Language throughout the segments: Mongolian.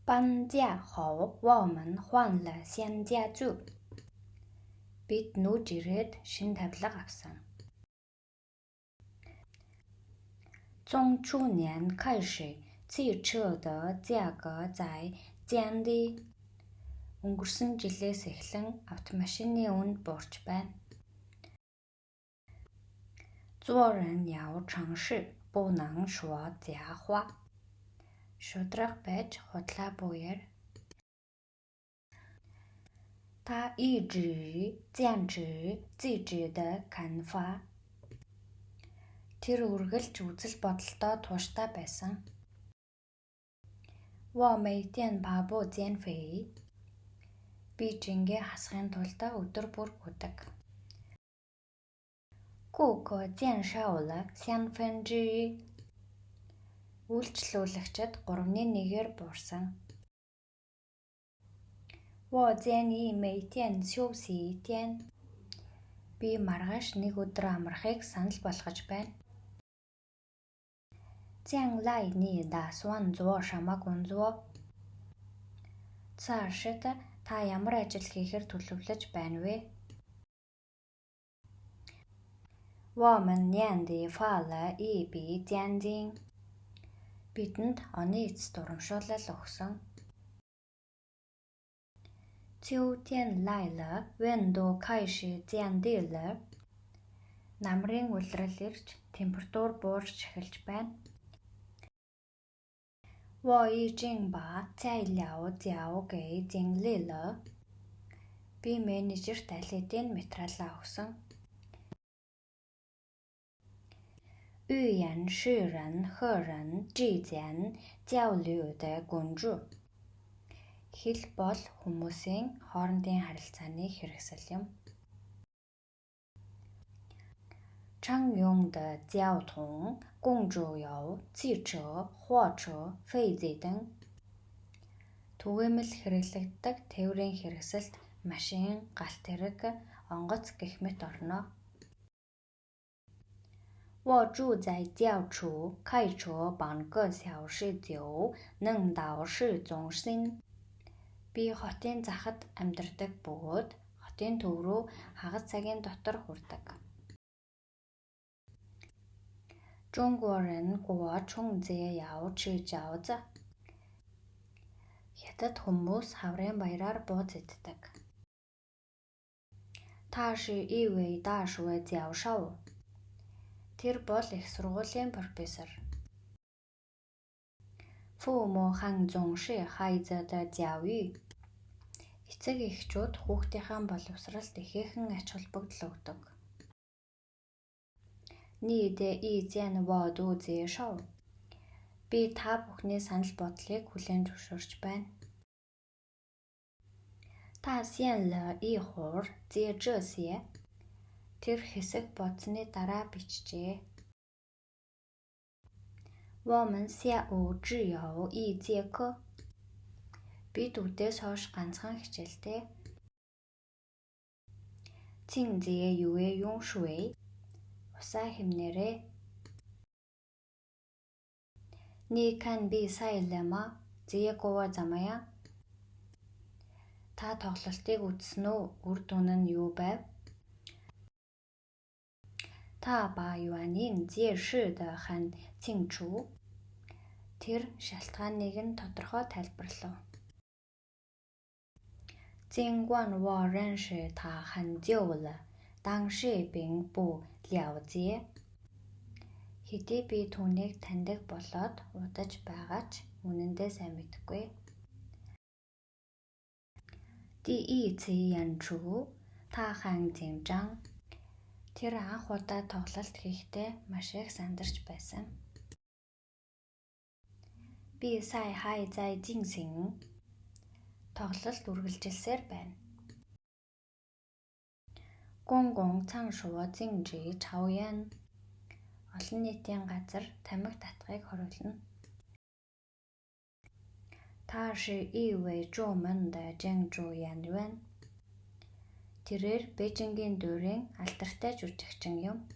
搬家后我們換了新家住. Бид нүүж ирээд шинэ тавилга авсан. 从去年开始，汽车的价格在降低. Өнгөрсөн жилээс эхлэн автомашины үн буурч байна. 做人要诚实，不能说假话. Шудраг байж худлаа буяр. 他一直坚持自己的看法. Тэр үргэлж үзэл бодолтой тууштай байсан. 我每天跑步减肥. Би жингээ хасахын тулд өдөр бүр гүдэг. 顾客减少了1/3. Үйлчлүүлэгчид 1/3-ээр буурсан. 我建议每天休息一天. Би маргааш нэг өдөр амрахыг санал болгож байна. 将来你打算做什么工作? Цаашид та ямар ажил хийхээр төлөвлөж байна вэ? 我们年底发了一笔奖金. Бидэнд оны эцэст урамшуулал өгсөн. 秋天来了，温度开始降低了. Намрын улирал ирж, температур буурч эхэлж байна. 我已经把材料交给经理了. Би менежерт аль хэдийн материалаа өгсөн. 语言是人和人之间交流的工具. Хэл бол хүмүүсийн хоорондын харилцааны хэрэгсэл юм. 常用的交通工具有汽车、火车、飞机等. Түгээмэл хэрэглэгддэг тээврийн хэрэгсэлд машин, галт тэрэг, онгоц гэх мэт орно. 我住在郊区，开车半个小时就能到市中心. Би хотын захад амьдардаг бөгөөд хотын төв рүү хагас цагийн дотор хүрдэг. 中国人过春节要吃饺子. Хятад хүмүүс хаврын баяраар бууз иддэг. 他是一位大学教授. Тэр бол их сургуулийн профессор. 父母很重视孩子的教育. Эцэг эхчүүд хүүхдийнхээ боловсролд ихээхэн ач холбогдол өгдөг. 你的意见我都接受. Би та бүхний санал бодлыг хүлээн зөвшөөрч байна. 他写了一会儿接着写. Тэр хэсэг бодсны дараа бичжээ. 我们下午只有一节课. Бид үдээс хойш ганцхан хичээлтэй. 清洁游泳水. Усаа хэмнээрэй. 你看比赛了吗? Зээгова замая. Та тоглолтыг үзсэн үү? Үр дүн нь юу байв? 他把原因解释得很清楚. Тэр шалтгааныг нь тодорхой тайлбарлав. 尽管我认识他很久了，但是并不了解. Хэдий би түүнийг таньдаг болоод удаж байгаа ч үнэндээ сайн мэдэхгүй. 第一次演出，他很紧张. Тэр анх удаа тоглолт хийхдээ маш их сандарч байсан. 比赛还在进行. Тоглолт үргэлжилсээр байна. 公共场所禁止抽烟. Олон нийтийн газар тамхи татахыг хориглоно. 他是一位著名的建筑演员. Тэрээр Бээжингийн дүүрэн алдартай жүжигчин юм.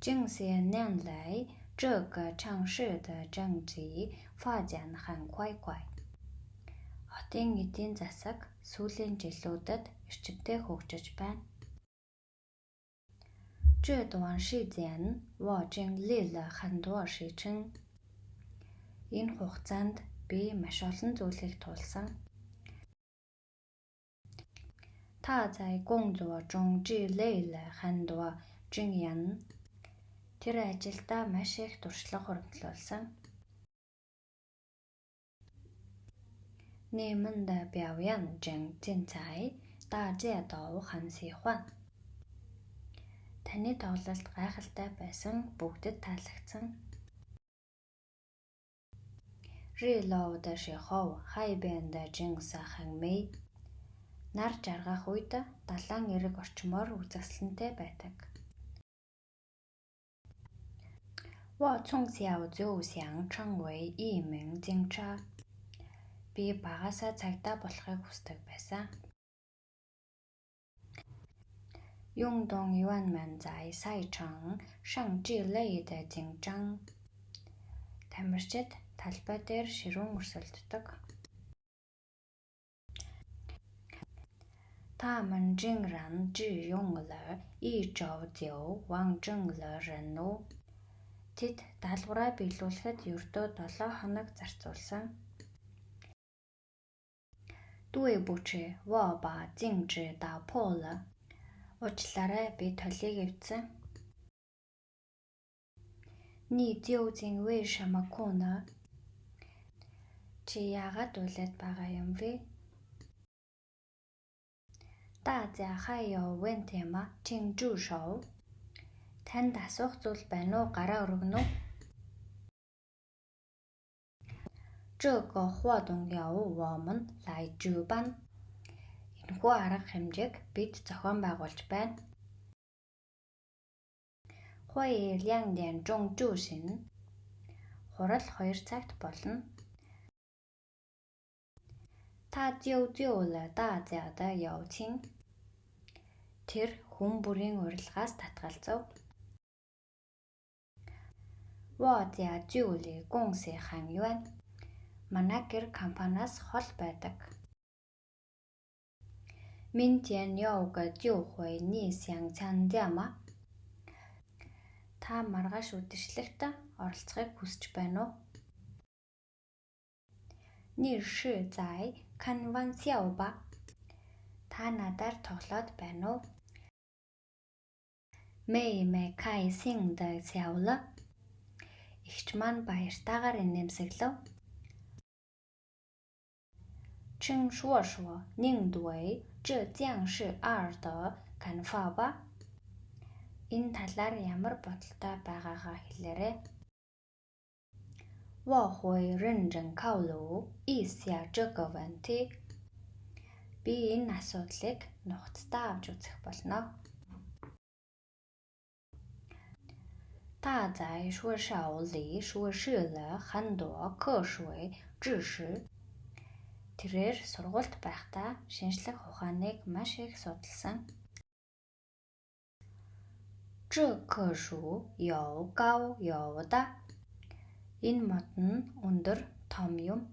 近些年来，这个城市的经济发展很快。Хотын эдийн засаг сүүлийн жилүүдэд эрчимтэй хөгжиж байна. 这段时间我经历了很多事情. Энэ хугацаанд би маш олон зүйлийг тулсан. 他在工作中积累了很多经验. Тэр ажилдаа маш их туршлага хуримтлуулсан. 你们的表演真精彩，大家都很喜欢. Таны тоглолт гайхалтай байсан, бүгдэд таалагдсан. 日落的时候，海边的景色很美. Нар жаргах үед далайн эрэг орчмоор үзэсгэлэнтэй байдаг. 我从小就想成为一名警察. Би багасаа цагдаа болохыг хүсдэг байсан. 运动员们在赛场上激烈的竞争. Тамирчид талбай дээр ширүүн өрсөлддөг. 他们竟然只用了1周就完成了任务. Тэд даалгавраа биелүүлэхэд ердөө 7 хоног зарцуулсан. 对不起，我把镜子打破了. Уучлаарай, би толийг эвдсэн. 你究竟为什么哭呢? Чи яагаад уйлаад байгаа юм бэ? 大家还有问题吗？请举手. Танд асуух зүйл байна уу? Гараа өргөнө үү? 这个活动由我们来主办. Энэхүү арга хэмжээг бид зохион байгуулж байна. 会议2点钟举行. Хурал 2 цагт болно. 他救救了大家的友情. Тэр хүн бүрийн урилгаас татгалзав. 我家距离公司很远. Манай гэр компаниас хол байдаг. 明天有个聚会，你想参加吗? Та маргааш үдэшлэгт оролцохыг хүсэж байна уу? 你是在开玩笑吧? Та надаар тоглоод байна уу? 妹妹开心地笑了. Эгч маань баяртайгаар инээмсэглэв. 请说说您对这件事的看法吧? Энэ талаар ямар бодолтой байгаагаа хэлээрэй. 我会认真考虑一下这个问题. Би энэ асуудлыг нухацтай авч үзэх болно. 他在学校里学习了很多科学知识. Тэрээр сургуульд байхдаа шинжлэх ухааныг маш их судалсан. 这棵树有高有大. Энэ мод нь өндөр том юм.